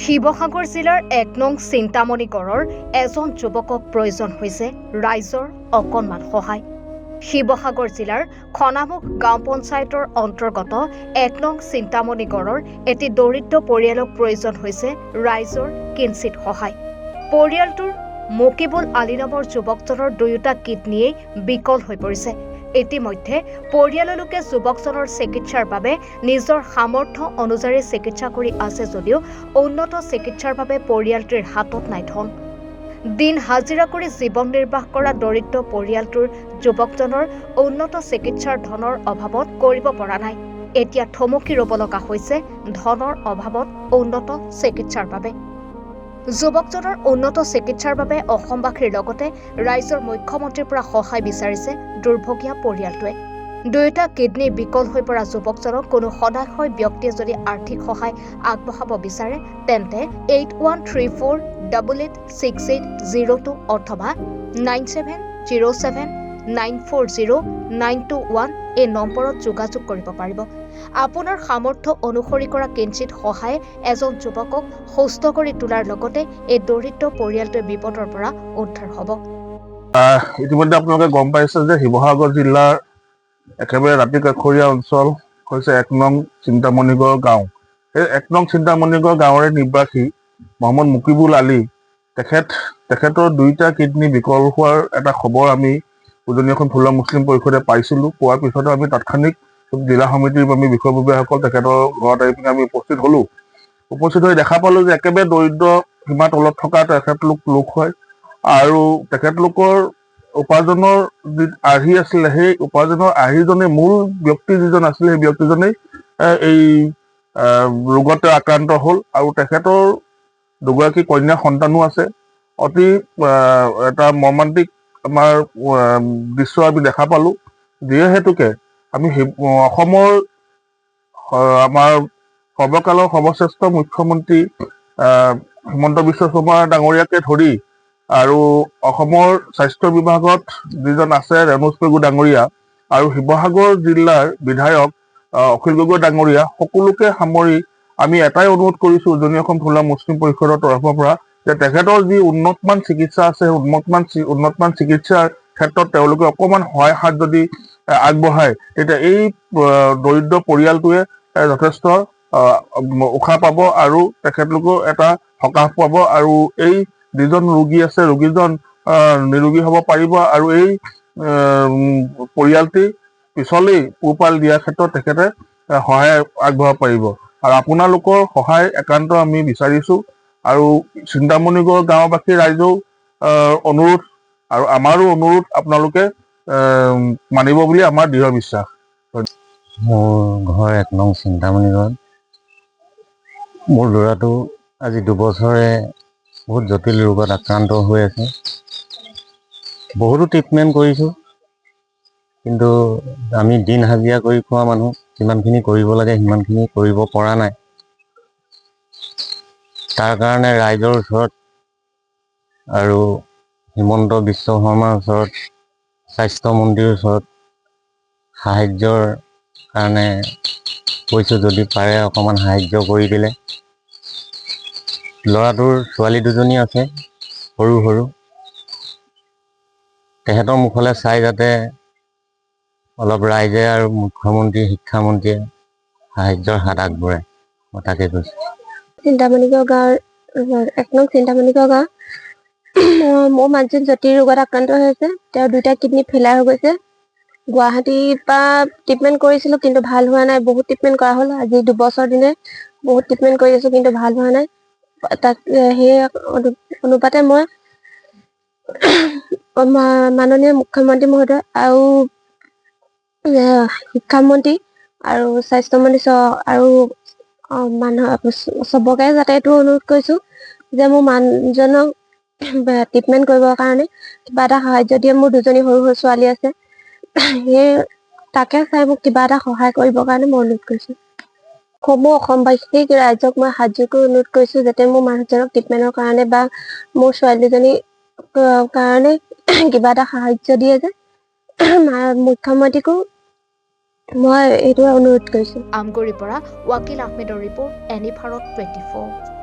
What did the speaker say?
শিৱসাগৰ জিলাৰ ১ নং চিন্তামণি গড়ৰ এজন যুৱকক প্ৰয়োজন হৈছে ৰাইজৰ অকণমান সহায়। শিৱসাগৰ জিলাৰ খনামুখ গাঁও পঞ্চায়তৰ অন্তৰ্গত ১ নং চিন্তামণি গড়ৰ এটি দৰিদ্ৰ পৰিয়ালক প্ৰয়োজন হৈছে ৰাইজৰ কিঞ্চিত সহায়। পৰিয়ালটোৰ মকিবুল আলী নামৰ যুৱকজনৰ দুয়োটা কিডনীয়ে বিকল হৈ পৰিছে। ইতিমধ্যে পৰিয়ালৰ লোকে যুৱকজনৰ চিকিৎসাৰ বাবে নিজৰ সামৰ্থ্য অনুযায়ী চিকিৎসা কৰি আছে যদিও উন্নত চিকিৎসাৰ বাবে পৰিয়ালটিৰ হাতত নাই ধন। দিন হাজিৰা কৰি জীৱন নিৰ্বাহ কৰা দৰিদ্ৰ পৰিয়ালটোৰ যুৱকজনৰ উন্নত চিকিৎসাৰ ধনৰ অভাৱত কৰিব পৰা নাই। এতিয়া থমকি ৰ'ব লগা হৈছে ধনৰ অভাৱত উন্নত চিকিৎসাৰ বাবে। যুৱকজনৰ উন্নত চিকিৎসাৰ বাবে অসমবাসীৰ লগতে ৰাইজৰ মুখ্যমন্ত্ৰীৰ পৰা সহায় বিচাৰিছে দুৰ্ভগীয়া পৰিয়ালটোৱে। দুয়োটা কিডনী বিকল হৈ পৰা যুৱকজনক কোনো সদাশয় ব্যক্তিয়ে যদি আৰ্থিক সহায় আগবঢ়াব বিচাৰে তেন্তে 8134886802 অথবা 9707940921 এই নম্বৰত যোগাযোগ কৰিব পাৰিব। আপোনাৰ সামৰ্থ্য অনুসৰি কৰা কিঞ্চিত সহায়ে এজন যুৱকক সুস্থ কৰি তোলাৰ লগতে এই দৰিদ্ৰ পৰিয়ালটোৱে বিপদৰ পৰা উদ্ধাৰ হ'ব। ইতিমধ্যে আপোনালোকে গম পাইছে যে শিৱসাগৰ জিলাৰ একেবাৰে দাঁতিকাষৰীয়া অঞ্চল হৈছে ১ নং চিন্তামণিগড় গাঁও। এই ১ নং চিন্তামণিগড় গাঁৱৰে নিবাসী মহম্মদ মুকিবুল আলী তেখেতৰ দুইটা কিডনী বিকল হোৱাৰ এটা খবৰ আমি উজনি অসম ফুলা মুছলিম পৰিষদে পাইছিলোঁ। পোৱাৰ পিছতে আমি তাৎক্ষণিক জিলা সমিতিৰ আমি বিষয়ববীয়াসকল তেখেতৰ ঘৰত আহি পিনে আমি উপস্থিত হ'লোঁ। উপস্থিত হৈ দেখা পালোঁ যে একেবাৰে দৰিদ্ৰ সীমাৰ তলত থকা লোক হয় আৰু তেখেতলোকৰ উপাৰ্জনৰ যি আৰ্হি আছিলে সেই উপাৰ্জনৰ আৰ্হিজনে মূল ব্যক্তি যিজন আছিলে সেই ব্যক্তিজনেই এই ৰোগত আক্ৰান্ত হ'ল আৰু তেখেতৰ দুগৰাকী কন্যা সন্তানো আছে। অতি এটা মৰ্মান্তিক আমাৰ দৃশ্য আমি দেখা পালোঁ। যিহেতুকে আমি অসমৰ আমাৰ সৰ্বকালৰ সৰ্বশ্ৰেষ্ঠ মুখ্যমন্ত্ৰী হিমন্ত বিশ্ব শৰ্মা ডাঙৰীয়াকে ধৰি আৰু অসমৰ স্বাস্থ্য বিভাগত যিজন আছে ৰেণুজ পেগু ডাঙৰীয়া আৰু শিৱসাগৰ জিলাৰ বিধায়ক অখিল গগৈ ডাঙৰীয়া সকলোকে সামৰি আমি এটাই অনুৰোধ কৰিছোঁ উজনি অসম ফুলা মুছলিম পৰিষদৰ তৰফৰ পৰা যে তেখেতৰ যি উন্নতমান চিকিৎসা আছে উন্নতমান চিকিৎসাৰ ক্ষেত্ৰত তেওঁলোকে অকণমান সহায় হাত যদি আগবঢ়ায় তেতিয়া এই দৰিদ্ৰ পৰিয়ালটোৱে যথেষ্ট উশাহ পাব আৰু তেখেতলোকেও এটা সকাহ পাব আৰু এই যিজন ৰোগী আছে ৰোগীজন নিৰোগী হ'ব পাৰিব আৰু এই পৰিয়ালটি পিছলৈ পোহপাল দিয়াৰ ক্ষেত্ৰত তেখেতে সহায় আগবঢ়াব পাৰিব। আৰু আপোনালোকৰ সহায় একান্ত আমি বিচাৰিছোঁ আৰু চিন্তামণিগড় গাঁওবাসী ৰাইজেও অনুৰোধ আৰু আমাৰো অনুৰোধ আপোনালোকে মানিব বুলি আমাৰ দৃঢ় বিশ্বাস। মোৰ ঘৰ ১ নং চিন্তামণিগড়। মোৰ ল'ৰাটো আজি ২ বছৰে বহুত জটিল ৰোগত আক্ৰান্ত হৈ আছে। বহুতো ট্ৰিটমেণ্ট কৰিছোঁ কিন্তু আমি দিন হাজিৰা কৰি খোৱা মানুহ যিমানখিনি কৰিব লাগে সিমানখিনি কৰিব পৰা নাই। তাৰ কাৰণে ৰাইজৰ ওচৰত আৰু হিমন্ত বিশ্ব শৰ্মাৰ ওচৰত স্বাস্থ্যমন্ত্ৰীৰ ওচৰত সাহায্যৰ কাৰণে কৈছোঁ যদি পাৰে অকণমান সাহায্য কৰি দিলে। ল'ৰাটোৰ ছোৱালী দুজনী আছে সৰু সৰু, তেহেঁতৰ মুখলৈ চাই যাতে অলপ ৰাইজে আৰু মুখ্যমন্ত্ৰী শিক্ষামন্ত্ৰীয়ে সাহায্যৰ হাত আগবঢ়ায় মই তাকে কৈছোঁ। চিন্তামণিগড় গাঁৱৰ ১ নং চিন্তামণিগড় গাঁও। মোৰ মানুহজন জটিল ৰোগত আক্ৰান্ত হৈ আছে। তেওঁৰ দুইটা কিডনী ফেইলাৰ হৈ গৈছে। গুৱাহাটীৰ পৰা ট্ৰিটমেণ্ট কৰিছিলোঁ কিন্তু ভাল হোৱা নাই। বহুত ট্ৰিটমেণ্ট কৰা হ'ল। আজি ২ বছৰ দিনে বহুত ট্ৰিটমেণ্ট কৰি আছোঁ কিন্তু ভাল হোৱা নাই। তাক সেই অনুপাতে মই মাননীয় মুখ্যমন্ত্ৰী মহোদয় আৰু শিক্ষামন্ত্ৰী আৰু স্বাস্থ্যমন্ত্ৰী আৰু মানুহ চবকে যাতে এইটো অনুৰোধ কৰিছোঁ যে মোৰ মানুহজনক ট্ৰিটমেণ্ট কৰিবৰ কাৰণে কিবা এটা সাহায্য দিয়ে। মোৰ দুজনী সৰু সৰু ছোৱালী আছে, সেই তাকে চাই মোক কিবা এটা সহায় কৰিবৰ কাৰণে মই অনুৰোধ কৰিছোঁ। সমূহ অসমবাসীক ৰাইজক মই হাত জোৰ কৰি অনুৰোধ কৰিছোঁ যাতে মোৰ মানুহজনক ট্ৰিটমেণ্টৰ কাৰণে বা মোৰ ছোৱালীজনীৰ কাৰণে কিবা এটা সাহায্য দিয়ে যে মুখ্যমন্ত্ৰীকো মই এইটো অনুৰোধ কৰিছোঁ। আমগুৰিৰ পৰা ৱাকিল আহমেদৰ ৰিপৰ্ট, এনি ভাৰত 24।